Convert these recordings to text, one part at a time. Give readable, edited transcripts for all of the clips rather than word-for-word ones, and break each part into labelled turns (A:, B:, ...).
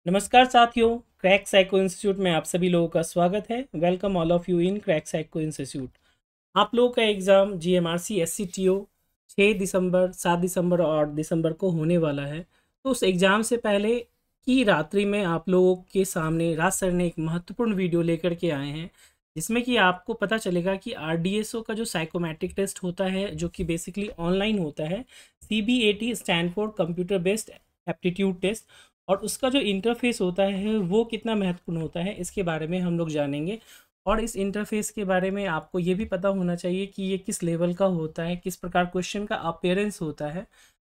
A: नमस्कार साथियों, crack psycho institute में आप सभी लोगों का स्वागत है। Welcome all of you in crack psycho institute. आप लोगों का एग्ज़ाम जीएमआरसी एससीटीओ 6 दिसंबर, 7 दिसंबर और 8 दिसंबर को होने वाला है। तो उस एग्ज़ाम से पहले की रात्रि में आप लोगों के सामने राज सर ने एक महत्वपूर्ण वीडियो लेकर के आए हैं, जिसमें कि आपको पता चलेगा कि आरडीएसओ का जो साइकोमेट्रिक टेस्ट होता है, जो कि बेसिकली ऑनलाइन होता है, CBAT stand for computer based aptitude test, और उसका जो इंटरफेस होता है वो कितना महत्वपूर्ण होता है, इसके बारे में हम लोग जानेंगे। और इस इंटरफेस के बारे में आपको ये भी पता होना चाहिए कि ये किस लेवल का होता है, किस प्रकार क्वेश्चन का अपीयरेंस होता है।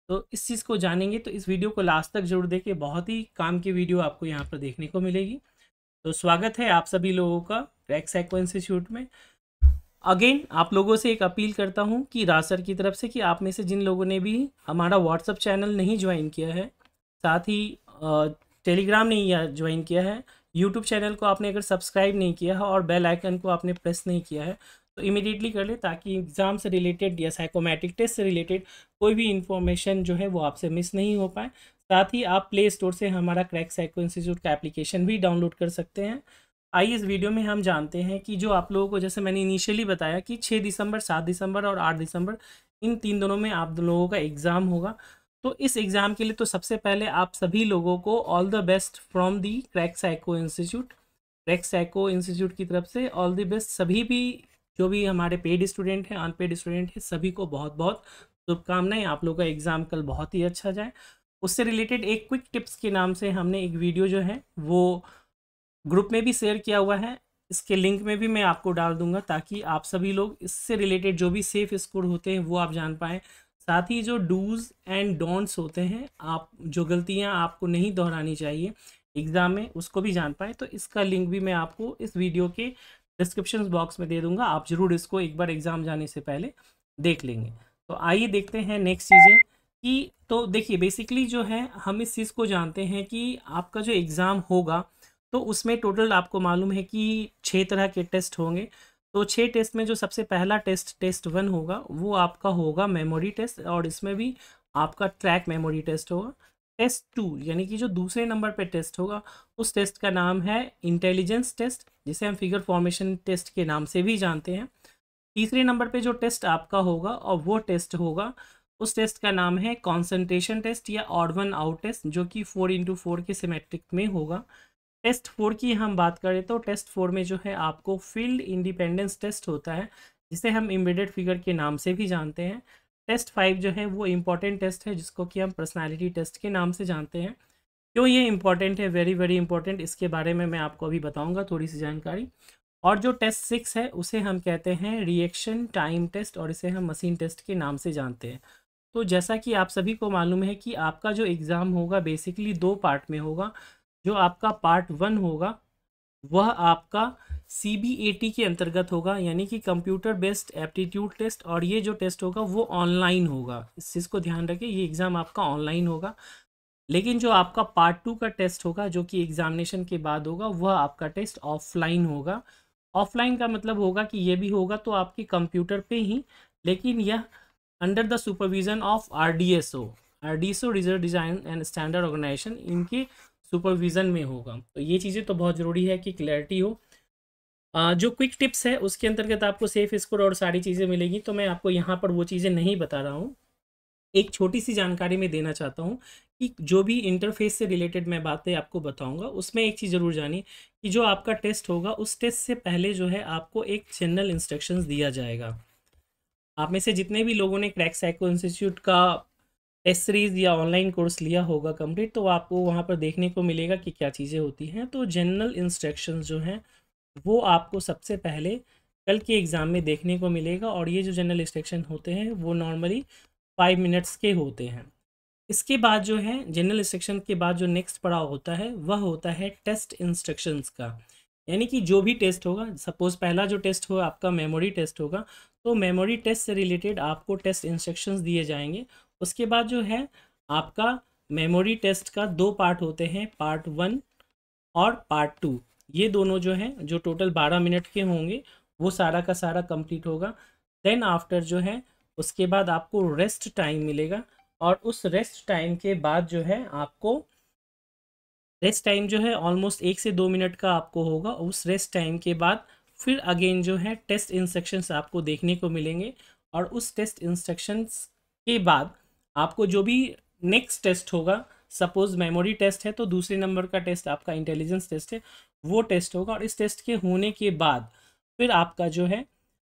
A: तो इस चीज़ को जानेंगे, तो इस वीडियो को लास्ट तक जरूर देखें। बहुत ही काम की वीडियो आपको यहाँ पर देखने को मिलेगी। तो स्वागत है आप सभी लोगों का क्रैक साइको इंस्टीट्यूट में। अगेन आप लोगों से एक अपील करता हूँ कि राज सर की तरफ से कि आप में से जिन लोगों ने भी हमारा व्हाट्सअप चैनल नहीं ज्वाइन किया है, साथ ही टेलीग्राम नहीं ज्वाइन किया है, यूट्यूब चैनल को आपने अगर सब्सक्राइब नहीं किया है और बेल आइकन को आपने प्रेस नहीं किया है, तो इमीडिएटली कर ले, ताकि एग्ज़ाम से रिलेटेड या साइकोमेट्रिक टेस्ट से रिलेटेड कोई भी इन्फॉर्मेशन जो है वो आपसे मिस नहीं हो पाए। साथ ही आप प्ले स्टोर से हमारा क्रैक साइको इंस्टीट्यूट का एप्लीकेशन भी डाउनलोड कर सकते हैं। आइए इस वीडियो में हम जानते हैं कि जो आप लोगों को, जैसे मैंने इनिशियली बताया कि 6 दिसंबर, 7 दिसंबर और 8 दिसंबर, इन 3 दिनों में आप लोगों का एग्ज़ाम होगा। तो इस एग्ज़ाम के लिए तो सबसे पहले आप सभी लोगों को all the best from the crack psycho institute. Crack psycho institute की तरफ से ऑल द बेस्ट। सभी भी जो भी हमारे पेड स्टूडेंट हैं, अनपेड स्टूडेंट हैं, सभी को बहुत बहुत शुभकामनाएं। आप लोगों का एग्ज़ाम कल बहुत ही अच्छा जाए। उससे रिलेटेड एक क्विक टिप्स के नाम से हमने एक वीडियो जो है वो ग्रुप में भी शेयर किया हुआ है। इसके लिंक में भी मैं आपको डाल दूंगा, ताकि आप सभी लोग इससे रिलेटेड जो भी सेफ स्कोर होते हैं वो आप जान पाएँ। साथ ही जो डूज़ एंड डोंट्स होते हैं, आप जो गलतियां आपको नहीं दोहरानी चाहिए एग्ज़ाम में, उसको भी जान पाएँ। तो इसका लिंक भी मैं आपको इस वीडियो के डिस्क्रिप्शन बॉक्स में दे दूंगा। आप ज़रूर इसको एक बार एग्ज़ाम जाने से पहले देख लेंगे। तो आइए देखते हैं नेक्स्ट चीज़ें कि, तो देखिए बेसिकली जो है हम इस चीज़ को जानते हैं कि आपका जो एग्ज़ाम होगा, तो उसमें टोटल आपको मालूम है कि 6 तरह के टेस्ट होंगे। तो 6 टेस्ट में जो सबसे पहला टेस्ट 1 होगा, वो आपका होगा मेमोरी टेस्ट, और इसमें भी आपका ट्रैक मेमोरी टेस्ट होगा। टेस्ट 2 यानी कि जो दूसरे नंबर पे टेस्ट होगा, उस टेस्ट का नाम है इंटेलिजेंस टेस्ट, जिसे हम फिगर फॉर्मेशन टेस्ट के नाम से भी जानते हैं। तीसरे नंबर पे जो टेस्ट आपका होगा, और वो टेस्ट होगा, उस टेस्ट का नाम है कॉन्सेंट्रेशन टेस्ट या ऑड वन आउट टेस्ट, जो कि 4x4 के सिमेट्रिक में होगा। टेस्ट 4 की हम बात करें तो टेस्ट 4 में जो है आपको फील्ड इंडिपेंडेंस टेस्ट होता है, जिसे हम एम्बेडेड फिगर के नाम से भी जानते हैं। टेस्ट 5 जो है वो इम्पॉर्टेंट टेस्ट है, जिसको कि हम पर्सनालिटी टेस्ट के नाम से जानते हैं। क्यों ये इंपॉर्टेंट है, वेरी वेरी इंपॉर्टेंट, इसके बारे में मैं आपको अभी बताऊंगा थोड़ी सी जानकारी। और जो टेस्ट 6 है उसे हम कहते हैं रिएक्शन टाइम टेस्ट, और इसे हम मशीन टेस्ट के नाम से जानते हैं। तो जैसा कि आप सभी को मालूम है कि आपका जो एग्ज़ाम होगा बेसिकली 2 पार्ट में होगा। जो आपका पार्ट 1 होगा वह आपका सीबीएटी के अंतर्गत होगा, यानी कि कंप्यूटर बेस्ड एप्टीट्यूड टेस्ट, और ये जो टेस्ट होगा वो ऑनलाइन होगा। इस चीज़ को ध्यान रखें, ये एग्ज़ाम आपका ऑनलाइन होगा। लेकिन जो आपका पार्ट 2 का टेस्ट होगा, जो कि एग्जामिनेशन के बाद होगा, वह आपका टेस्ट ऑफलाइन होगा। ऑफलाइन का मतलब होगा कि ये भी होगा तो आपके कंप्यूटर पे ही, लेकिन यह under the supervision of RDSO research design and standard organisation, इनके सुपरविज़न में होगा। तो ये चीज़ें तो बहुत ज़रूरी है कि क्लैरिटी हो। जो क्विक टिप्स है उसके अंतर्गत आपको सेफ स्कोर और सारी चीज़ें मिलेगी, तो मैं आपको यहाँ पर वो चीज़ें नहीं बता रहा हूँ। एक छोटी सी जानकारी मैं देना चाहता हूँ कि जो भी इंटरफेस से रिलेटेड मैं बातें आपको बताऊँगा, उसमें एक चीज़ ज़रूर जानिए कि जो आपका टेस्ट होगा, उस टेस्ट से पहले जो है आपको एक जनरल इंस्ट्रक्शंस दिया जाएगा। आप में से जितने भी लोगों ने क्रैक साइको इंस्टीट्यूट का टेस्ट सीरीज़ या ऑनलाइन कोर्स लिया होगा कंप्लीट, तो आपको वहाँ पर देखने को मिलेगा कि क्या चीज़ें होती हैं। तो जनरल इंस्ट्रक्शंस जो हैं वो आपको सबसे पहले कल के एग्ज़ाम में देखने को मिलेगा, और ये जो जनरल इंस्ट्रक्शन होते हैं वो नॉर्मली 5 मिनट्स के होते हैं। इसके बाद जो है जनरल इंस्ट्रक्शन के बाद जो नेक्स्ट पड़ाव होता है वह होता है टेस्ट इंस्ट्रक्शंस का। यानी कि जो भी टेस्ट होगा, सपोज़ पहला जो टेस्ट होगा आपका मेमोरी टेस्ट होगा, तो मेमोरी टेस्ट से रिलेटेड आपको टेस्ट इंस्ट्रक्शंस दिए जाएंगे। उसके बाद जो है आपका मेमोरी टेस्ट का 2 पार्ट होते हैं, पार्ट 1 और पार्ट 2। ये दोनों जो हैं, जो टोटल 12 मिनट के होंगे, वो सारा का सारा कंप्लीट होगा। देन आफ्टर जो है उसके बाद आपको रेस्ट टाइम मिलेगा, और उस रेस्ट टाइम के बाद जो है आपको रेस्ट टाइम जो है ऑलमोस्ट 1 से 2 मिनट का आपको होगा। उस रेस्ट टाइम के बाद फिर अगेन जो है टेस्ट इंस्ट्रक्शंस आपको देखने को मिलेंगे, और उस टेस्ट इंस्ट्रक्शंस के बाद आपको जो भी नेक्स्ट टेस्ट होगा, सपोज मेमोरी टेस्ट है तो दूसरे नंबर का टेस्ट आपका इंटेलिजेंस टेस्ट है, वो टेस्ट होगा। और इस टेस्ट के होने के बाद फिर आपका जो है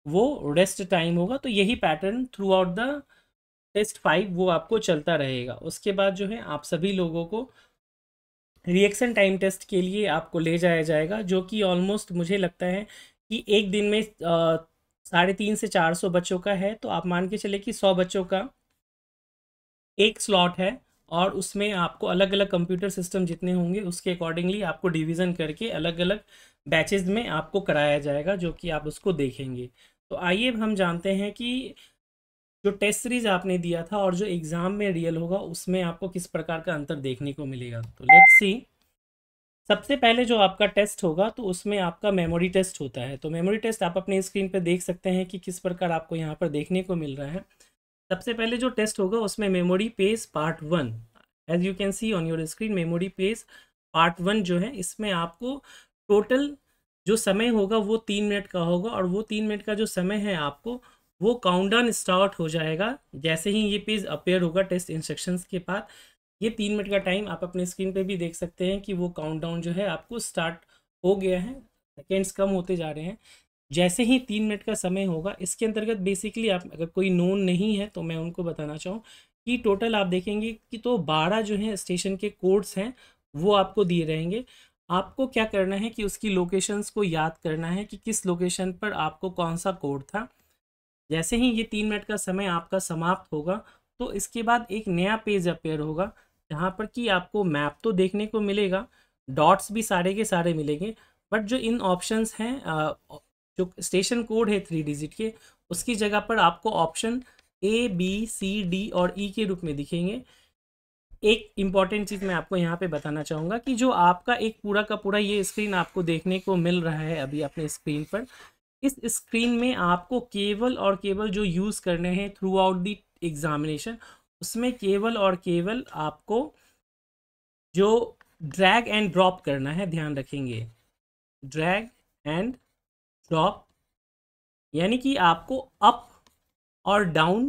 A: वो रेस्ट टाइम होगा। तो यही pattern throughout the test 5 वो आपको चलता रहेगा। उसके बाद जो है आप सभी लोगों को रिएक्शन टाइम टेस्ट के लिए आपको ले जाया जाएगा, जो कि ऑलमोस्ट मुझे लगता है कि एक दिन में 350 से 400 बच्चों का है। तो आप मान के चले कि 100 बच्चों का एक स्लॉट है, और उसमें आपको अलग अलग कंप्यूटर सिस्टम जितने होंगे उसके अकॉर्डिंगली आपको डिवीज़न करके अलग अलग बैचेज में आपको कराया जाएगा, जो कि आप उसको देखेंगे। तो आइए हम जानते हैं कि जो टेस्ट सीरीज आपने दिया था और जो एग्ज़ाम में रियल होगा उसमें आपको किस प्रकार का अंतर देखने को मिलेगा। तो लेट्स सी। सबसे पहले जो आपका टेस्ट होगा तो उसमें आपका मेमोरी टेस्ट होता है। तो मेमोरी टेस्ट आप अपने स्क्रीन पर देख सकते हैं कि किस प्रकार आपको यहाँ पर देखने को मिल रहा है। सबसे पहले जो टेस्ट होगा उसमें memory page part 1, as you can see on your screen, memory page part 1 जो है, इसमें आपको टोटल जो समय होगा वो 3 मिनट का होगा। और वो 3 मिनट का जो समय है आपको वो काउंटडाउन स्टार्ट हो जाएगा जैसे ही ये पेज अपेयर होगा टेस्ट इंस्ट्रक्शंस के बाद। ये 3 मिनट का टाइम आप अपने स्क्रीन पे भी देख सकते हैं कि वो काउंटडाउन जो है आपको स्टार्ट हो गया है, सेकेंड्स कम होते जा रहे हैं। जैसे ही 3 मिनट का समय होगा, इसके अंतर्गत बेसिकली आप अगर कोई नोन नहीं है तो मैं उनको बताना चाहूँ कि टोटल आप देखेंगे कि तो 12 जो है स्टेशन के कोड्स हैं वो आपको दिए रहेंगे। आपको क्या करना है कि उसकी लोकेशंस को याद करना है कि किस लोकेशन पर आपको कौन सा कोड था। जैसे ही ये 3 मिनट का समय आपका समाप्त होगा तो इसके बाद एक नया पेज अपेयर होगा, जहाँ पर कि आपको मैप तो देखने को मिलेगा, डॉट्स भी सारे के सारे मिलेंगे, बट जो इन ऑप्शंस हैं जो स्टेशन कोड है 3 डिजिट के, उसकी जगह पर आपको option A B C D और E के रूप में दिखेंगे। एक इम्पॉर्टेंट चीज़ मैं आपको यहाँ पे बताना चाहूँगा कि जो आपका एक पूरा का पूरा ये स्क्रीन आपको देखने को मिल रहा है अभी अपने स्क्रीन पर, इस स्क्रीन में आपको केवल और केवल जो यूज़ करने हैं थ्रू आउट द एग्जामिनेशन, उसमें केवल और केवल आपको जो ड्रैग एंड ड्रॉप करना है, ध्यान रखेंगे, ड्रैग एंड ड्रॉप, यानी कि आपको अप और डाउन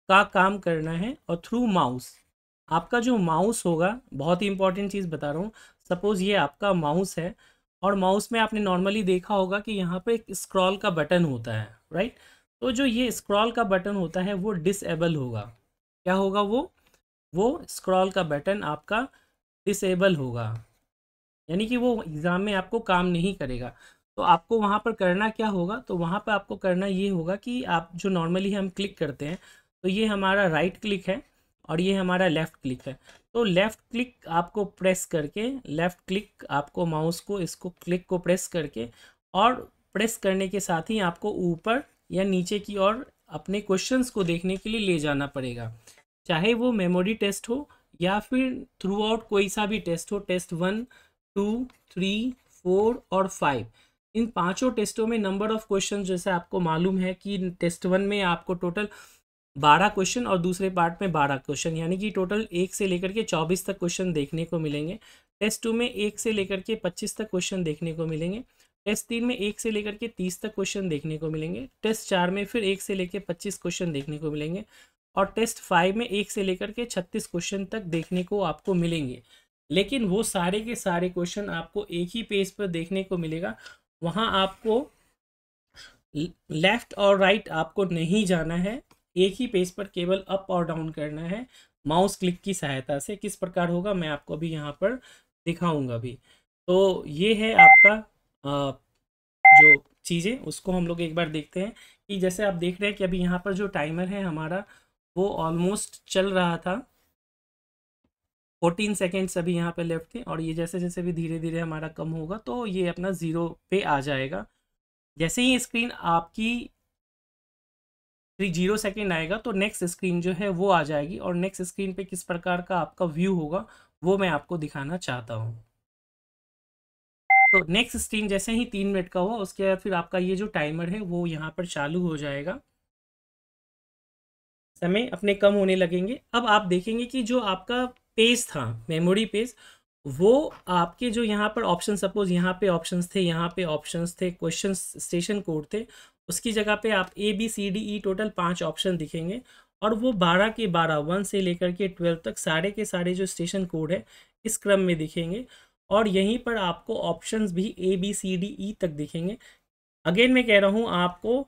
A: का काम करना है। और थ्रू माउस, आपका जो माउस होगा, बहुत ही इंपॉर्टेंट चीज़ बता रहा हूँ, सपोज़ ये आपका माउस है और माउस में आपने नॉर्मली देखा होगा कि यहाँ पे एक स्क्रॉल का बटन होता है, राइट। तो जो ये स्क्रॉल का बटन होता है वो डिसेबल होगा। क्या होगा वो स्क्रॉल का बटन आपका डिसेबल होगा, यानी कि वो एग्ज़ाम में आपको काम नहीं करेगा। तो आपको वहाँ पर करना क्या होगा, तो वहाँ पर आपको करना ये होगा कि आप जो नॉर्मली हम क्लिक करते हैं, तो ये हमारा राइट क्लिक है और ये हमारा लेफ़्ट क्लिक है। तो लेफ़्ट क्लिक आपको प्रेस करके, लेफ़्ट क्लिक आपको माउस को इसको क्लिक को प्रेस करके, और प्रेस करने के साथ ही आपको ऊपर या नीचे की ओर अपने क्वेश्चंस को देखने के लिए ले जाना पड़ेगा, चाहे वो मेमोरी टेस्ट हो या फिर थ्रू आउट कोई सा भी टेस्ट हो, टेस्ट 1 2 3 4 और 5। इन पांचों टेस्टों में नंबर ऑफ क्वेश्चन जैसे आपको मालूम है कि टेस्ट 1 में आपको टोटल 12 क्वेश्चन और दूसरे पार्ट में 12 क्वेश्चन, यानी कि टोटल 1 से लेकर के 24 तक क्वेश्चन देखने को मिलेंगे। टेस्ट 2 में 1 से लेकर के 25 तक क्वेश्चन देखने को मिलेंगे। टेस्ट 3 में 1 से लेकर के 30 तक क्वेश्चन देखने को मिलेंगे। टेस्ट 4 में फिर 1 से लेकर 25 क्वेश्चन देखने को मिलेंगे। और टेस्ट 5 में 1 से लेकर के 36 क्वेश्चन तक देखने को आपको मिलेंगे। लेकिन वो सारे के सारे क्वेश्चन आपको एक ही पेज पर देखने को मिलेगा। वहाँ आपको लेफ़्ट और राइट आपको नहीं जाना है, एक ही पेज पर केवल अप और डाउन करना है माउस क्लिक की सहायता से। किस प्रकार होगा मैं आपको अभी यहाँ पर दिखाऊंगा भी। तो ये है आपका जो चीज़ें, उसको हम लोग एक बार देखते हैं कि जैसे आप देख रहे हैं कि अभी यहाँ पर जो टाइमर है हमारा वो ऑलमोस्ट चल रहा था, 14 सेकेंड्स अभी यहाँ पे लेफ्ट थे, और ये जैसे जैसे भी धीरे धीरे हमारा कम होगा तो ये अपना 0 पे आ जाएगा। जैसे ही स्क्रीन आपकी 0 सेकेंड आएगा तो नेक्स्ट स्क्रीन जो है वो आ जाएगी, और नेक्स्ट स्क्रीन पे किस प्रकार का आपका व्यू होगा वो मैं आपको दिखाना चाहता हूँ। तो नेक्स्ट स्क्रीन जैसे ही 3 मिनट का हुआ उसके बाद फिर आपका ये जो टाइमर है वो यहाँ पर चालू हो जाएगा, समय अपने कम होने लगेंगे। अब आप देखेंगे कि जो आपका पेज था, मेमोरी पेज, वो आपके जो यहाँ पर ऑप्शन, सपोज यहाँ पे ऑप्शंस थे, यहाँ पे ऑप्शंस थे, क्वेश्चन स्टेशन कोड थे, उसकी जगह पे आप ABCDE टोटल 5 ऑप्शन दिखेंगे और वो 12 के 12 1 से लेकर के 12 तक सारे के सारे जो स्टेशन कोड है इस क्रम में दिखेंगे और यहीं पर आपको ऑप्शंस भी ABCDE तक दिखेंगे। अगेन मैं कह रहा हूँ आपको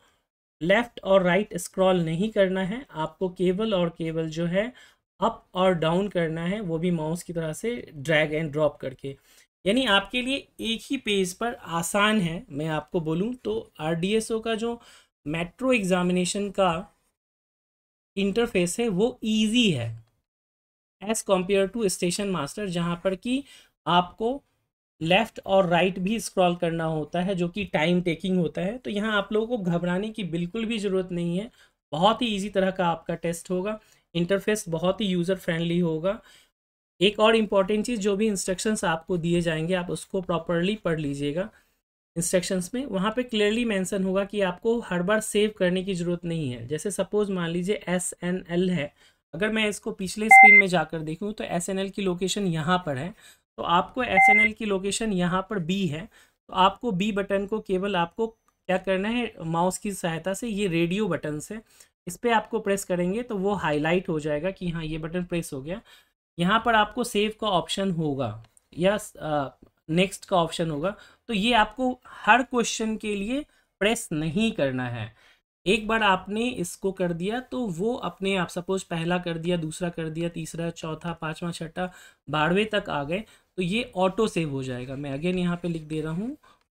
A: लेफ़्ट और राइट स्क्रॉल नहीं करना है, आपको केवल और केवल जो है अप और डाउन करना है, वो भी माउस की तरह से ड्रैग एंड ड्रॉप करके। यानी आपके लिए एक ही पेज पर आसान है। मैं आपको बोलूं तो RDSO का जो मेट्रो एग्जामिनेशन का इंटरफेस है वो इजी है as compare to station master, जहाँ पर कि आपको लेफ़्ट और राइट भी स्क्रॉल करना होता है जो कि टाइम टेकिंग होता है। तो यहाँ आप लोगों को घबराने की बिल्कुल भी ज़रूरत नहीं है, बहुत ही इजी तरह का आपका टेस्ट होगा, इंटरफेस बहुत ही यूज़र फ्रेंडली होगा। एक और इम्पॉर्टेंट चीज़, जो भी इंस्ट्रक्शंस आपको दिए जाएंगे आप उसको प्रॉपरली पढ़ लीजिएगा। इंस्ट्रक्शंस में वहाँ पे क्लियरली मेंशन होगा कि आपको हर बार सेव करने की ज़रूरत नहीं है। जैसे सपोज़ मान लीजिए SNL है, अगर मैं इसको पिछले स्क्रीन में जाकर देखूँ तो SNL की लोकेशन यहाँ पर है, तो आपको SNL की लोकेशन यहाँ पर B है, तो आपको B बटन को केवल आपको क्या करना है, माउस की सहायता से, ये रेडियो बटन से इस पर आपको प्रेस करेंगे तो वो हाईलाइट हो जाएगा कि हाँ ये बटन प्रेस हो गया। यहाँ पर आपको सेव का ऑप्शन होगा या नेक्स्ट का ऑप्शन होगा, तो ये आपको हर क्वेश्चन के लिए प्रेस नहीं करना है। एक बार आपने इसको कर दिया तो वो अपने आप, सपोज पहला कर दिया, दूसरा कर दिया, तीसरा, चौथा, पाँचवा, छठा, 12वें तक आ गए तो ये ऑटो सेव हो जाएगा। मैं अगेन यहाँ पे लिख दे रहा हूँ,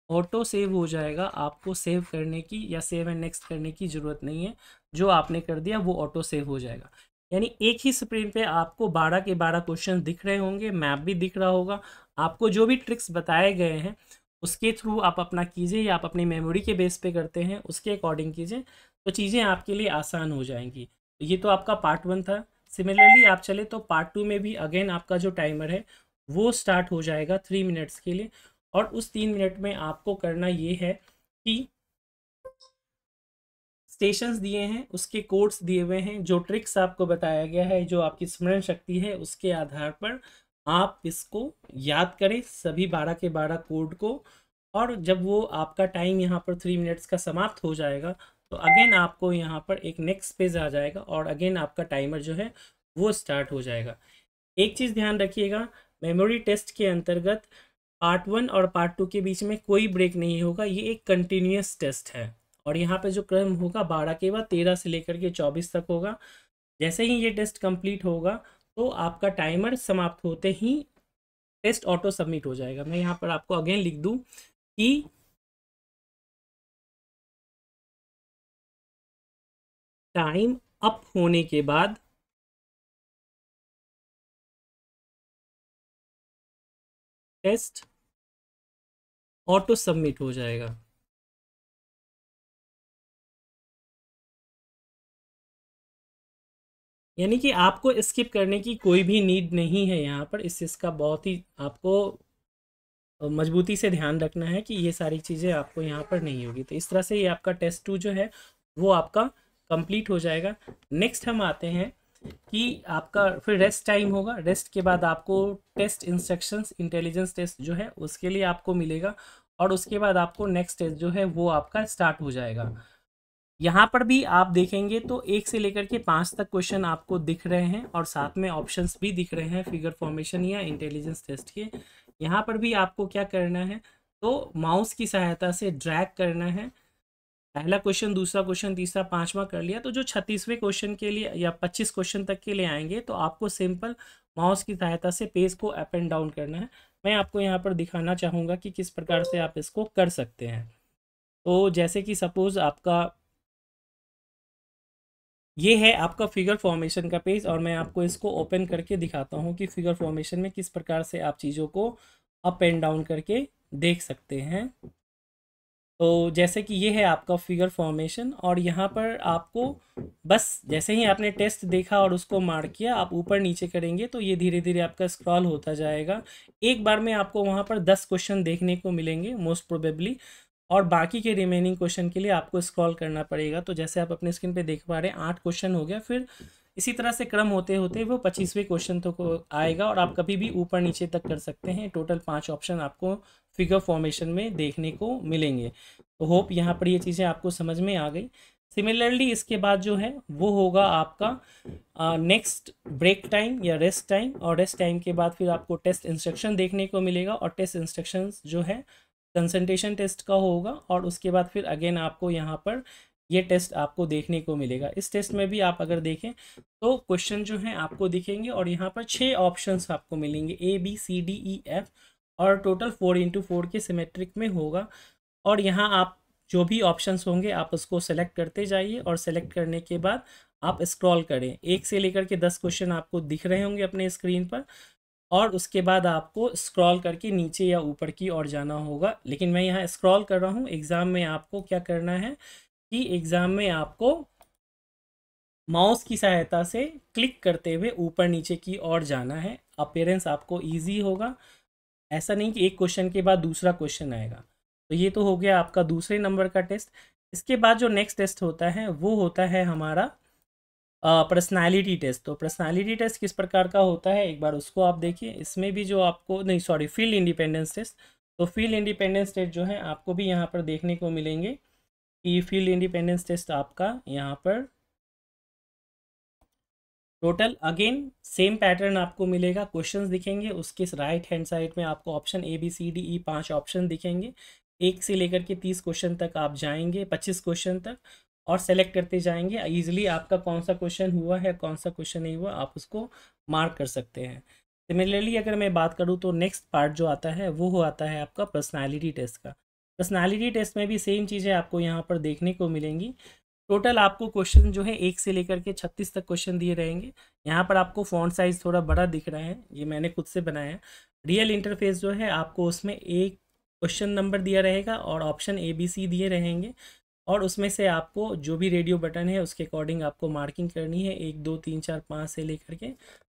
A: ऑटो सेव हो जाएगा। आपको सेव करने की या सेव एंड नेक्स्ट करने की ज़रूरत नहीं है, जो आपने कर दिया वो ऑटो सेव हो जाएगा। यानी एक ही स्क्रीन पे आपको 12 के 12 क्वेश्चन दिख रहे होंगे, मैप भी दिख रहा होगा, आपको जो भी ट्रिक्स बताए गए हैं उसके थ्रू आप अपना कीजिए या आप अपनी मेमोरी के बेस पे करते हैं उसके अकॉर्डिंग कीजिए, तो चीज़ें आपके लिए आसान हो जाएंगी। तो ये तो आपका पार्ट 1 था। सिमिलरली आप चले तो पार्ट 2 में भी अगेन आपका जो टाइमर है वो स्टार्ट हो जाएगा 3 मिनट्स के लिए, और उस 3 मिनट में आपको करना ये है कि स्टेशंस दिए हैं, उसके कोड्स दिए हुए हैं, जो ट्रिक्स आपको बताया गया है, जो आपकी स्मरण शक्ति है उसके आधार पर आप इसको याद करें सभी 12 के 12 कोड को, और जब वो आपका टाइम यहाँ पर 3 मिनट्स का समाप्त हो जाएगा तो अगेन आपको यहाँ पर एक नेक्स्ट पेज आ जाएगा और अगेन आपका टाइमर जो है वो स्टार्ट हो जाएगा। एक चीज़ ध्यान रखिएगा, मेमोरी टेस्ट के अंतर्गत पार्ट 1 और पार्ट 2 के बीच में कोई ब्रेक नहीं होगा, ये एक कंटिन्यूस टेस्ट है। और यहाँ पे जो क्रम होगा 12 के बाद 13 से लेकर के 24 तक होगा। जैसे ही ये टेस्ट कंप्लीट होगा तो आपका टाइमर समाप्त होते ही टेस्ट ऑटो सबमिट हो जाएगा। मैं यहाँ पर आपको अगेन लिख दूँ कि टाइम अप होने के बाद टेस्ट ऑटो सबमिट हो जाएगा। यानी कि आपको स्किप करने की कोई भी नीड नहीं है यहाँ पर। इस चीज़ का बहुत ही आपको मजबूती से ध्यान रखना है कि ये सारी चीज़ें आपको यहाँ पर नहीं होगी। तो इस तरह से ये आपका टेस्ट 2 जो है वो आपका कंप्लीट हो जाएगा। नेक्स्ट हम आते हैं कि आपका फिर रेस्ट टाइम होगा। रेस्ट के बाद आपको टेस्ट इंस्ट्रक्शंस, इंटेलिजेंस टेस्ट जो है उसके लिए आपको मिलेगा, और उसके बाद आपको नेक्स्ट टेस्ट जो है वो आपका स्टार्ट हो जाएगा। यहाँ पर भी आप देखेंगे तो 1 से लेकर के 5 तक क्वेश्चन आपको दिख रहे हैं और साथ में ऑप्शंस भी दिख रहे हैं फिगर फॉर्मेशन या इंटेलिजेंस टेस्ट के। यहाँ पर भी आपको क्या करना है, तो माउस की सहायता से ड्रैग करना है। पहला क्वेश्चन, दूसरा क्वेश्चन, तीसरा, पांचवा कर लिया, तो जो 36वें क्वेश्चन के लिए या 25 क्वेश्चन तक के लिए आएंगे तो आपको सिंपल माउस की सहायता से पेज को अप एंड डाउन करना है। मैं आपको यहाँ पर दिखाना चाहूँगा कि किस प्रकार से आप इसको कर सकते हैं। तो जैसे कि सपोज़ आपका ये है आपका फिगर फॉर्मेशन का पेज, और मैं आपको इसको ओपन करके दिखाता हूँ कि फिगर फॉर्मेशन में किस प्रकार से आप चीज़ों को अप एंड डाउन करके देख सकते हैं। तो जैसे कि ये है आपका फिगर फॉर्मेशन, और यहाँ पर आपको बस जैसे ही आपने टेस्ट देखा और उसको मार्क किया, आप ऊपर नीचे करेंगे तो ये धीरे धीरे आपका स्क्रॉल होता जाएगा। एक बार में आपको वहाँ पर 10 क्वेश्चन देखने को मिलेंगे मोस्ट प्रोबेबली, और बाकी के रिमेनिंग क्वेश्चन के लिए आपको स्क्रॉल करना पड़ेगा। तो जैसे आप अपने स्क्रीन पे देख पा रहे हैं 8 क्वेश्चन हो गया, फिर इसी तरह से क्रम होते होते वो 25वें क्वेश्चन तक आएगा और आप कभी भी ऊपर नीचे तक कर सकते हैं। टोटल 5 ऑप्शन आपको फिगर फॉर्मेशन में देखने को मिलेंगे। तो होप यहाँ पर ये चीज़ें आपको समझ में आ गई। सिमिलरली इसके बाद जो है वो होगा आपका नेक्स्ट ब्रेक टाइम या रेस्ट टाइम, और रेस्ट टाइम के बाद फिर आपको टेस्ट इंस्ट्रक्शन देखने को मिलेगा, और टेस्ट इंस्ट्रक्शंस जो है कंसंट्रेशन टेस्ट का होगा, और उसके बाद फिर अगेन आपको यहाँ पर ये टेस्ट आपको देखने को मिलेगा। इस टेस्ट में भी आप अगर देखें तो क्वेश्चन जो है आपको दिखेंगे, और यहाँ पर 6 ऑप्शंस आपको मिलेंगे ABCDEF, और टोटल 4x4 के सिमेट्रिक में होगा। और यहाँ आप जो भी ऑप्शंस होंगे आप उसको सेलेक्ट करते जाइए, और सेलेक्ट करने के बाद आप स्क्रॉल करें। 1 से लेकर के 10 क्वेश्चन आपको दिख रहे होंगे अपने स्क्रीन पर, और उसके बाद आपको स्क्रॉल करके नीचे या ऊपर की ओर जाना होगा। लेकिन मैं यहाँ स्क्रॉल कर रहा हूँ। एग्ज़ाम में आपको क्या करना है कि एग्ज़ाम में आपको माउस की सहायता से क्लिक करते हुए ऊपर नीचे की ओर जाना है। अपीयरेंस आपको ईजी होगा, ऐसा नहीं कि एक क्वेश्चन के बाद दूसरा क्वेश्चन आएगा। तो ये तो हो गया आपका दूसरे नंबर का टेस्ट। इसके बाद जो नेक्स्ट टेस्ट होता है वो होता है हमारा पर्सनालिटी टेस्ट। तो पर्सनालिटी टेस्ट किस प्रकार का होता है एक बार उसको आप देखिए। इसमें भी जो आपको फील्ड इंडिपेंडेंस टेस्ट। तो फील्ड इंडिपेंडेंस टेस्ट जो है आपको भी यहाँ पर देखने को मिलेंगे कि फील्ड इंडिपेंडेंस टेस्ट आपका यहाँ पर टोटल अगेन सेम पैटर्न आपको मिलेगा। क्वेश्चंस दिखेंगे, उसके राइट हैंड साइड में आपको ऑप्शन ABCDE 5 ऑप्शन दिखेंगे। 1 से लेकर के 30 क्वेश्चन तक आप जाएंगे, 25 क्वेश्चन तक, और सेलेक्ट करते जाएंगे। ईजिली आपका कौन सा क्वेश्चन हुआ है कौन सा क्वेश्चन नहीं हुआ आप उसको मार्क कर सकते हैं। सिमिलरली अगर मैं बात करूँ तो नेक्स्ट पार्ट जो आता है वो आता है आपका पर्सनालिटी टेस्ट का। पर्सनालिटी टेस्ट में भी सेम चीज़ें आपको यहाँ पर देखने को मिलेंगी। टोटल आपको क्वेश्चन जो है 1 से लेकर के 36 तक क्वेश्चन दिए रहेंगे। यहाँ पर आपको फ़ॉन्ट साइज़ थोड़ा बड़ा दिख रहा है, ये मैंने खुद से बनाया है। रियल इंटरफेस जो है आपको उसमें एक क्वेश्चन नंबर दिया रहेगा और ऑप्शन ABC दिए रहेंगे, और उसमें से आपको जो भी रेडियो बटन है उसके अकॉर्डिंग आपको मार्किंग करनी है। 1 2 3 4 5 से लेकर के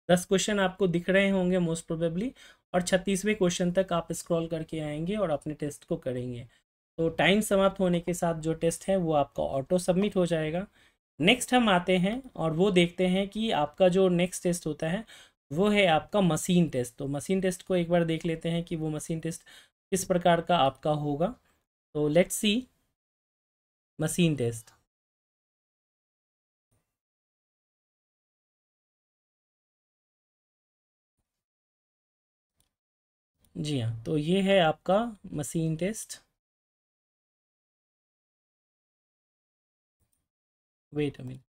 A: 10 क्वेश्चन आपको दिख रहे होंगे मोस्ट प्रोबेबली, और 36वें क्वेश्चन तक आप स्क्रॉल करके आएंगे और अपने टेस्ट को करेंगे। तो टाइम समाप्त होने के साथ जो टेस्ट है वो आपका ऑटो सबमिट हो जाएगा। नेक्स्ट हम आते हैं और वो देखते हैं कि आपका जो नेक्स्ट टेस्ट होता है वो है आपका मशीन टेस्ट। तो मशीन टेस्ट को एक बार देख लेते हैं कि वो मशीन टेस्ट किस प्रकार का आपका होगा। तो लेट्स सी मशीन टेस्ट। जी हाँ, तो ये है आपका machine test. Wait a minute.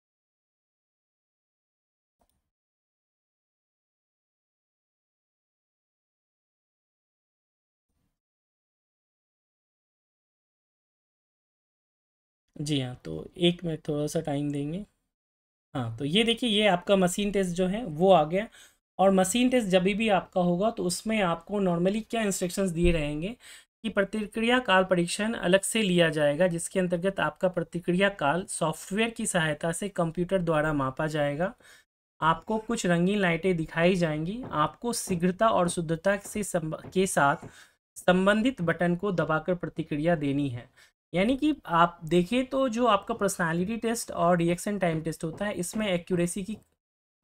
A: जी हाँ, तो एक मिनट थोड़ा सा टाइम देंगे। हाँ, तो ये देखिए ये आपका मशीन टेस्ट जो है वो आ गया। और मशीन टेस्ट जब भी आपका होगा तो उसमें आपको नॉर्मली क्या इंस्ट्रक्शंस दिए रहेंगे कि प्रतिक्रिया काल परीक्षण अलग से लिया जाएगा, जिसके अंतर्गत आपका प्रतिक्रिया काल सॉफ्टवेयर की सहायता से कंप्यूटर द्वारा मापा जाएगा। आपको कुछ रंगीन लाइटें दिखाई जाएंगी। आपको शीघ्रता और शुद्धता के साथ संबंधित बटन को दबाकर प्रतिक्रिया देनी है। यानी कि आप देखें तो जो आपका पर्सनालिटी टेस्ट और रिएक्शन टाइम टेस्ट होता है इसमें एक्यूरेसी की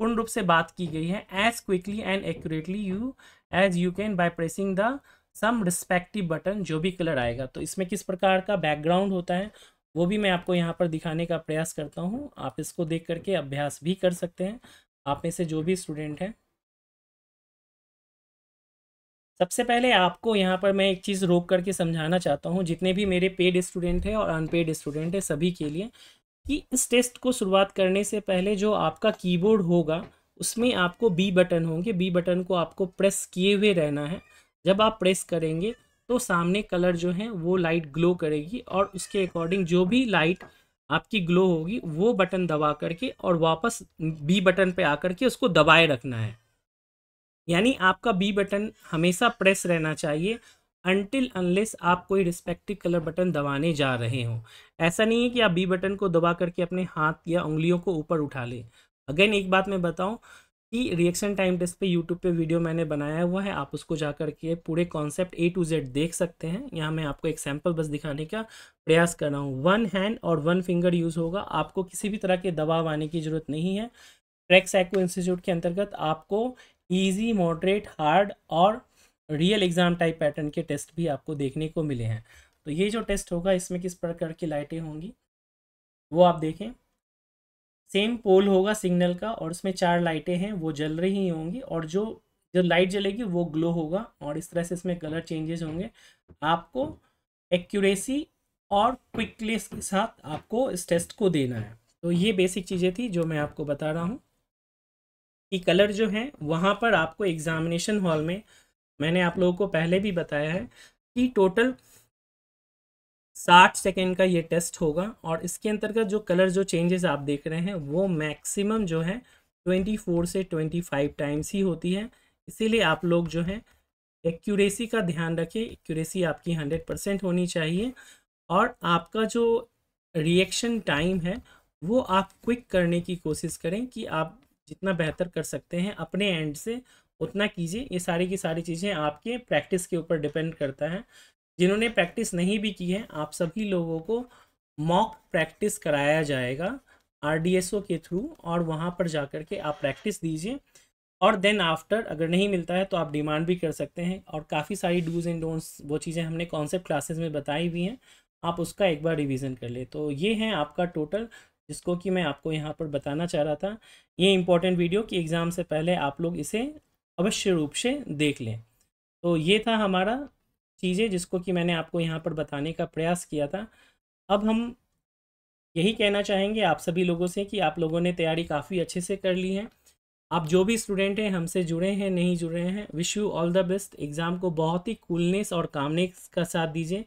A: पूर्ण रूप से बात की गई है। As quickly and accurately as you can by pressing the some respective button, जो भी कलर आएगा। तो इसमें किस प्रकार का बैकग्राउंड होता है वो भी मैं आपको यहाँ पर दिखाने का प्रयास करता हूँ। आप इसको देख करके अभ्यास भी कर सकते हैं, आप में से जो भी स्टूडेंट हैं। सबसे पहले आपको यहाँ पर मैं एक चीज़ रोक करके समझाना चाहता हूँ, जितने भी मेरे पेड स्टूडेंट हैं और अनपेड स्टूडेंट हैं सभी के लिए, कि इस टेस्ट को शुरुआत करने से पहले जो आपका कीबोर्ड होगा उसमें आपको बी बटन होंगे। बी बटन को आपको प्रेस किए हुए रहना है। जब आप प्रेस करेंगे तो सामने कलर जो है वो लाइट ग्लो करेगी, और उसके अकॉर्डिंग जो भी लाइट आपकी ग्लो होगी वो बटन दबा करके और वापस बी बटन पे आकर के उसको दबाए रखना है। यानी आपका बी बटन हमेशा प्रेस रहना चाहिए अनटिल अनलेस आप कोई रिस्पेक्टिव कलर बटन दबाने जा रहे हो। ऐसा नहीं है कि आप बी बटन को दबा करके अपने हाथ या उंगलियों को ऊपर उठा लें। अगेन एक बात मैं बताऊं कि रिएक्शन टाइम टेस्ट पे यूट्यूब पे वीडियो मैंने बनाया हुआ है, आप उसको जा करके पूरे कॉन्सेप्ट A to Z देख सकते हैं। यहाँ मैं आपको एक सैम्पल बस दिखाने का प्रयास कर रहा हूँ। 1 हैंड और 1 फिंगर यूज़ होगा। आपको किसी भी तरह के दबाव आने की ज़रूरत नहीं है। क्रैक साइको इंस्टीट्यूट के अंतर्गत आपको इजी, मॉडरेट, हार्ड और रियल एग्ज़ाम टाइप पैटर्न के टेस्ट भी आपको देखने को मिले हैं। तो ये जो टेस्ट होगा इसमें किस प्रकार की लाइटें होंगी वो आप देखें। सेम पोल होगा सिग्नल का और उसमें 4 लाइटें हैं वो जल रही होंगी, और जो जो लाइट जलेगी वो ग्लो होगा, और इस तरह से इसमें कलर चेंजेस होंगे। आपको एक्यूरेसी और क्विकनेस के साथ आपको इस टेस्ट को देना है। तो ये बेसिक चीज़ें थी जो मैं आपको बता रहा हूँ कि कलर जो है वहाँ पर आपको एग्जामिनेशन हॉल में, मैंने आप लोगों को पहले भी बताया है कि टोटल 60 सेकेंड का ये टेस्ट होगा, और इसके अंतर्गत जो कलर जो चेंजेस आप देख रहे हैं वो मैक्सिमम जो है 24 से 25 टाइम्स ही होती है। इसीलिए आप लोग जो है एक्यूरेसी का ध्यान रखें, एक्यूरेसी आपकी 100% होनी चाहिए, और आपका जो रिएक्शन टाइम है वो आप क्विक करने की कोशिश करें कि आप जितना बेहतर कर सकते हैं अपने एंड से उतना कीजिए। ये सारी की सारी चीज़ें आपके प्रैक्टिस के ऊपर डिपेंड करता है। जिन्होंने प्रैक्टिस नहीं भी की है, आप सभी लोगों को मॉक प्रैक्टिस कराया जाएगा RDSO के थ्रू, और वहाँ पर जा कर के आप प्रैक्टिस दीजिए, और देन आफ्टर अगर नहीं मिलता है तो आप डिमांड भी कर सकते हैं। और काफ़ी सारी डूज एंड डोंट्स वो चीज़ें हमने कॉन्सेप्ट क्लासेस में बताई हुई हैं, आप उसका एक बार रिवीजन कर ले। तो ये है आपका टोटल, जिसको कि मैं आपको यहाँ पर बताना चाह रहा था। ये इंपॉर्टेंट वीडियो कि एग्ज़ाम से पहले आप लोग इसे अवश्य रूप से देख लें। तो ये था हमारा चीज़ें जिसको कि मैंने आपको यहाँ पर बताने का प्रयास किया था। अब हम यही कहना चाहेंगे आप सभी लोगों से कि आप लोगों ने तैयारी काफ़ी अच्छे से कर ली है। आप जो भी स्टूडेंट हैं हमसे जुड़े हैं नहीं जुड़े हैं, wish you all the best. Exam को बहुत ही कूलनेस और कामनेस का साथ दीजिए।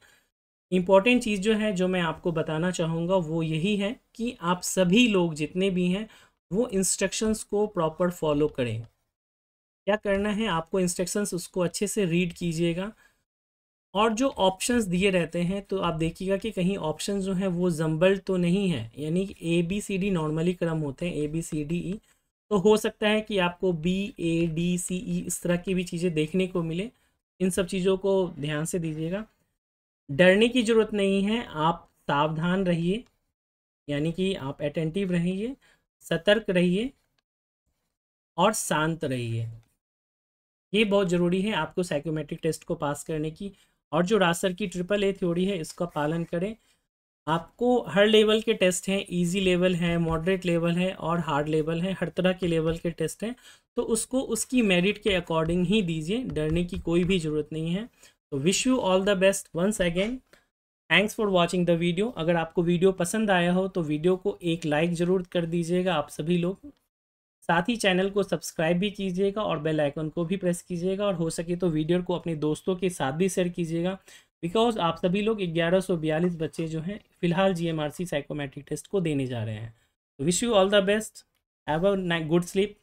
A: इम्पॉर्टेंट चीज़ जो है जो मैं आपको बताना चाहूँगा वो यही है कि आप सभी लोग जितने भी हैं वो इंस्ट्रक्शंस को प्रॉपर फॉलो करें। क्या करना है आपको, इंस्ट्रक्शंस उसको अच्छे से रीड कीजिएगा, और जो ऑप्शंस दिए रहते हैं तो आप देखिएगा कि कहीं ऑप्शंस जो हैं वो जंबल तो नहीं है, यानी कि ABCD नॉर्मली क्रम होते हैं ABCDE, तो हो सकता है कि आपको BADCE इस तरह की भी चीज़ें देखने को मिले। इन सब चीज़ों को ध्यान से दीजिएगा। डरने की ज़रूरत नहीं है, आप सावधान रहिए, यानी कि आप अटेंटिव रहिए, सतर्क रहिए और शांत रहिए। ये बहुत ज़रूरी है आपको साइकोमेट्रिक टेस्ट को पास करने की। और जो रासर की AAA थ्योरी है इसका पालन करें। आपको हर लेवल के टेस्ट हैं, इजी लेवल है, मॉडरेट लेवल है और हार्ड लेवल है, हर तरह के लेवल के टेस्ट हैं, तो उसको उसकी मेरिट के अकॉर्डिंग ही दीजिए, डरने की कोई भी ज़रूरत नहीं है। तो wish you all the best once again. Thanks for watching the video. अगर आपको वीडियो पसंद आया हो तो वीडियो को एक लाइक ज़रूर कर दीजिएगा आप सभी लोग। साथ ही चैनल को सब्सक्राइब भी कीजिएगा और बेल आइकन को भी प्रेस कीजिएगा, और हो सके तो वीडियो को अपने दोस्तों के साथ भी शेयर कीजिएगा, बिकॉज आप सभी लोग 1142 बच्चे जो हैं फिलहाल GMRC साइकोमेट्रिक टेस्ट को देने जा रहे हैं। तो wish you all the best, have a good sleep.